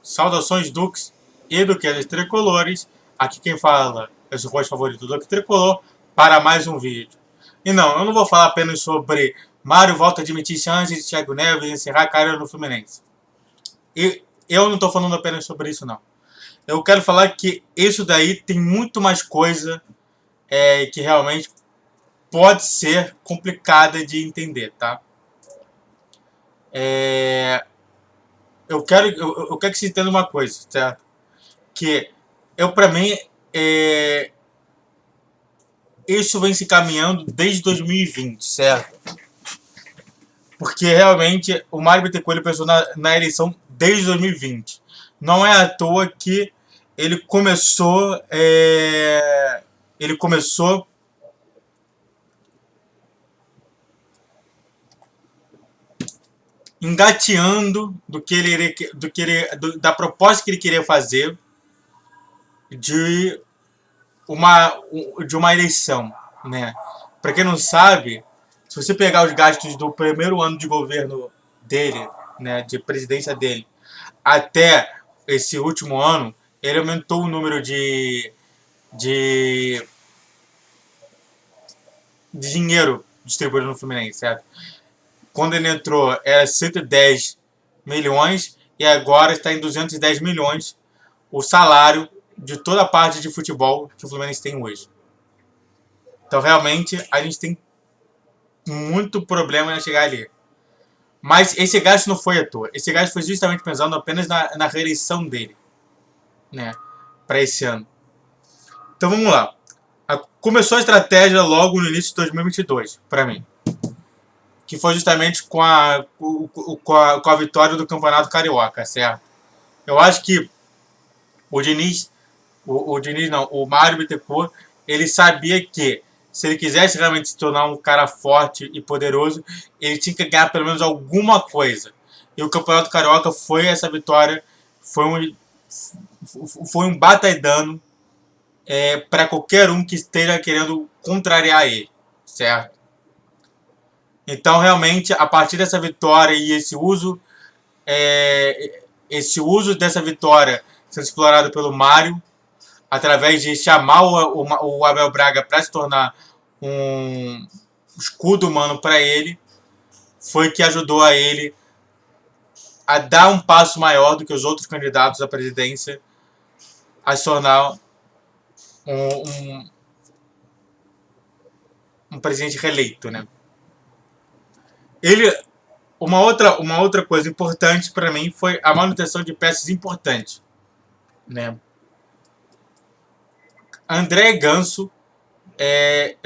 Saudações Dux e Duquesas Tricolores. Aqui quem fala é o seu host favorito do Duque Tricolor para mais um vídeo. E não, eu não vou falar apenas sobre Mário volta a admitir chances de Thiago Neves encerrar a carreira no Fluminense. E eu não estou falando apenas sobre isso, não. Eu quero falar que isso daí tem muito mais coisa que realmente pode ser complicada de entender, tá? Eu quero que você entenda uma coisa, certo? Que para mim, isso vem se caminhando desde 2020, certo? Porque realmente o Mário Bittencourt pensou na eleição desde 2020. Não é à toa que ele começou engateando da proposta que ele queria fazer de uma eleição, né? Para quem não sabe, se você pegar os gastos do primeiro ano de governo dele, né, de presidência dele, até esse último ano, ele aumentou o número de dinheiro distribuído no Fluminense, certo? Quando ele entrou era 110 milhões e agora está em 210 milhões o salário de toda a parte de futebol que o Fluminense tem hoje. Então realmente a gente tem muito problema em chegar ali. Mas esse gasto não foi à toa. Esse gasto foi justamente pensando apenas na reeleição dele, né, para esse ano. Então vamos lá. Começou a estratégia logo no início de 2022, para mim. Que foi justamente com a vitória do Campeonato Carioca, certo? Eu acho que o Mário Bittencourt, ele sabia que se ele quisesse realmente se tornar um cara forte e poderoso, ele tinha que ganhar pelo menos alguma coisa. E o Campeonato Carioca foi essa vitória, foi um bataidano para qualquer um que esteja querendo contrariar ele, certo? Então, realmente, a partir dessa vitória e esse uso dessa vitória sendo explorado pelo Mário, através de chamar o Abel Braga para se tornar um escudo humano para ele, foi que ajudou a ele a dar um passo maior do que os outros candidatos à presidência, a se tornar um presidente reeleito, né? Uma outra coisa importante para mim foi a manutenção de peças importantes, né? André e Ganso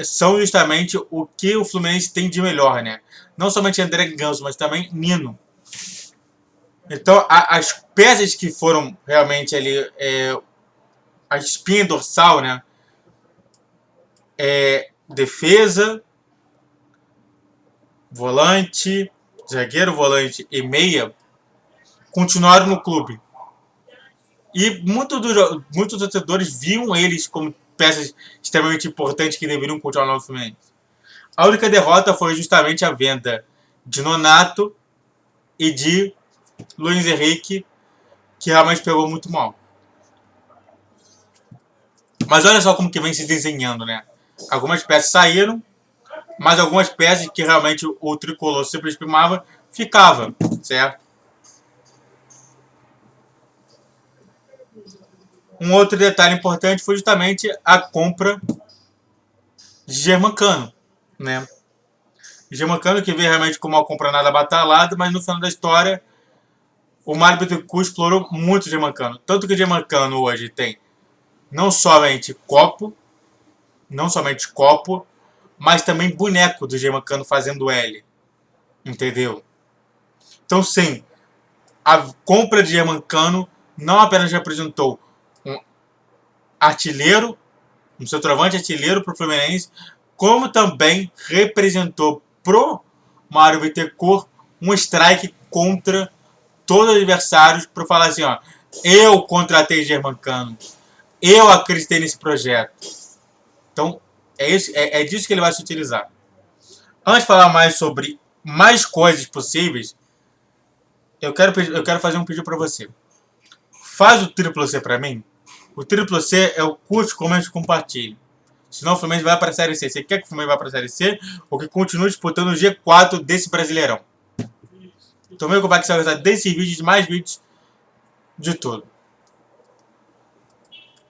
são justamente o que o Fluminense tem de melhor, né? Não somente André e Ganso, mas também Nino. Então, as peças que foram realmente ali a espinha dorsal, né? Defesa, volante, zagueiro, volante e meia continuaram no clube. E muitos torcedores viam eles como peças extremamente importantes que deveriam continuar no Fluminense. A única derrota foi justamente a venda de Nonato e de Luiz Henrique, que realmente pegou muito mal. Mas olha só como que vem se desenhando, né? Algumas peças saíram, mas algumas peças que realmente o tricolor sempre estimava ficava, certo? Um outro detalhe importante foi justamente a compra de Germancano, né? Germancano que veio realmente como uma compra nada batalhada, mas no final da história o Mário Bittencourt explorou muito o Germancano. Tanto que o Germancano hoje tem não somente copo, mas também boneco do Germancano fazendo L. Entendeu? Então sim, a compra de Germancano não apenas representou um artilheiro, um centroavante artilheiro para o Fluminense, como também representou pro Mário Bittencourt um strike contra todos os adversários para falar assim, ó, eu contratei Germancano, eu acreditei nesse projeto. Então, é disso que ele vai se utilizar. Antes de falar mais sobre mais coisas possíveis, eu quero fazer um pedido para você. Faz o triplo C pra mim. O triplo C é o curte, comente e compartilhe. Senão o Fluminense vai para a Série C. Você quer que o Fluminense vá para a Série C ou que continue disputando o G4 desse Brasileirão? Então vem como é que você vai gostar desses vídeos e mais vídeos de tudo.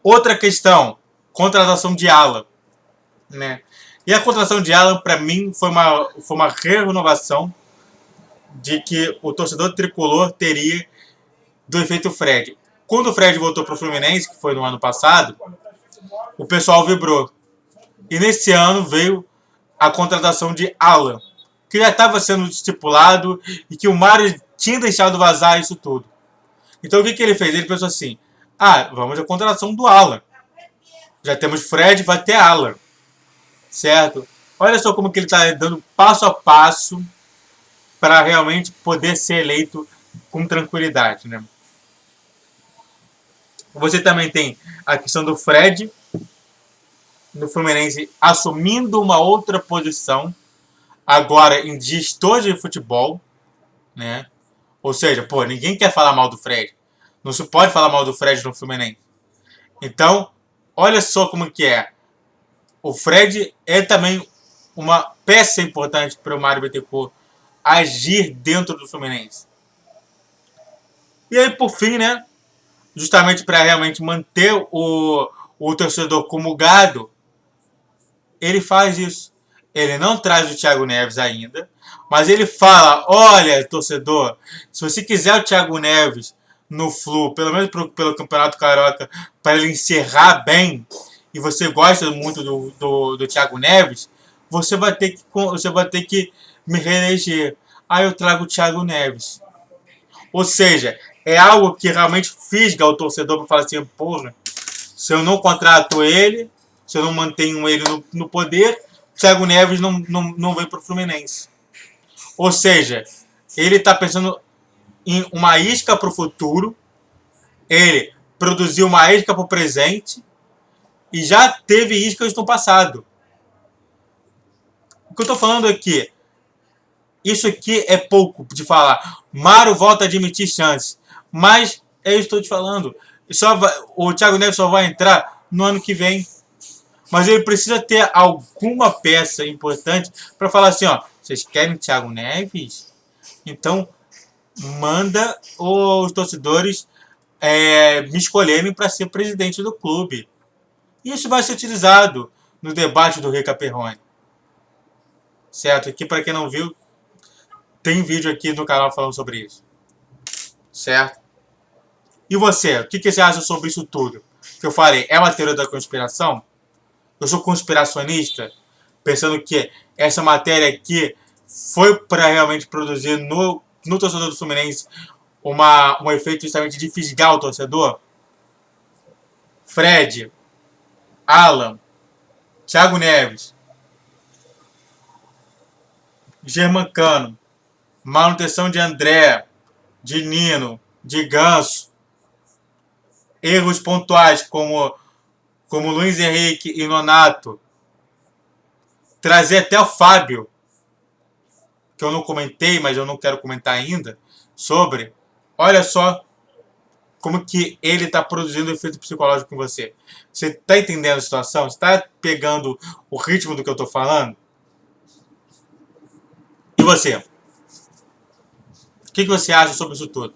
Outra questão, contratação de Alan, né? E a contratação de Alan, para mim, foi uma renovação de que o torcedor tricolor teria do efeito Fred. Quando o Fred voltou para o Fluminense, que foi no ano passado, o pessoal vibrou. E nesse ano veio a contratação de Alan, que já estava sendo estipulado e que o Mário tinha deixado vazar isso tudo. Então o que ele fez? Ele pensou assim, vamos à contratação do Alan. Já temos Fred, vai ter Alan. Certo? Olha só como que ele está dando passo a passo para realmente poder ser eleito com tranquilidade, né? Você também tem a questão do Fred no Fluminense assumindo uma outra posição, agora em gestor de futebol, né? Ou seja, ninguém quer falar mal do Fred. Não se pode falar mal do Fred no Fluminense. Então, olha só como que é. O Fred é também uma peça importante para o Mário Bittencourt agir dentro do Fluminense. E aí, por fim, né? Justamente para realmente manter o torcedor como gado, ele faz isso. Ele não traz o Thiago Neves ainda, mas ele fala, olha, torcedor, se você quiser o Thiago Neves no Flu, pelo menos pelo Campeonato Carioca, para ele encerrar bem, e você gosta muito do Thiago Neves, você vai ter que me reeleger. Aí eu trago o Thiago Neves. Ou seja, é algo que realmente fisga o torcedor para falar assim, porra, se eu não contrato ele, se eu não mantenho ele no poder, Thiago Neves não vem para o Fluminense. Ou seja, ele está pensando em uma isca para o futuro, ele produziu uma isca para o presente e já teve iscas no passado. O que eu estou falando aqui, isso aqui é pouco de falar. Mário volta a admitir chances, mas eu estou te falando, o Thiago Neves só vai entrar no ano que vem. Mas ele precisa ter alguma peça importante para falar assim, ó, vocês querem Thiago Neves? Então, manda os torcedores me escolherem para ser presidente do clube. E isso vai ser utilizado no debate do Rica Perrone. Certo? Aqui, para quem não viu, tem vídeo aqui no canal falando sobre isso. Certo? E você? O que você acha sobre isso tudo? Que eu falei, é uma teoria da conspiração? Eu sou conspiracionista, pensando que essa matéria aqui foi para realmente produzir no torcedor do Fluminense um efeito justamente de fisgar o torcedor. Fred, Alan, Thiago Neves, Germancano, manutenção de André, de Nino, de Ganso, erros pontuais como Luiz Henrique e Nonato, trazer até o Fábio, que eu não comentei, mas eu não quero comentar ainda, sobre, olha só como que ele está produzindo efeito psicológico em você. Você está entendendo a situação? Você está pegando o ritmo do que eu estou falando? E você? O que você acha sobre isso tudo?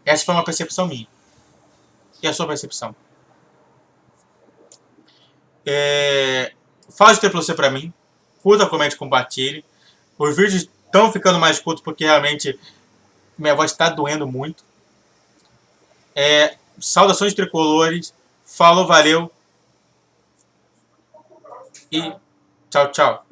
Essa foi uma percepção minha. E a sua percepção? Faz o tempo você para mim. Curta, comente, compartilhe. Os vídeos estão ficando mais curtos porque realmente minha voz está doendo muito. Saudações tricolores. Falou, valeu. E tchau, tchau.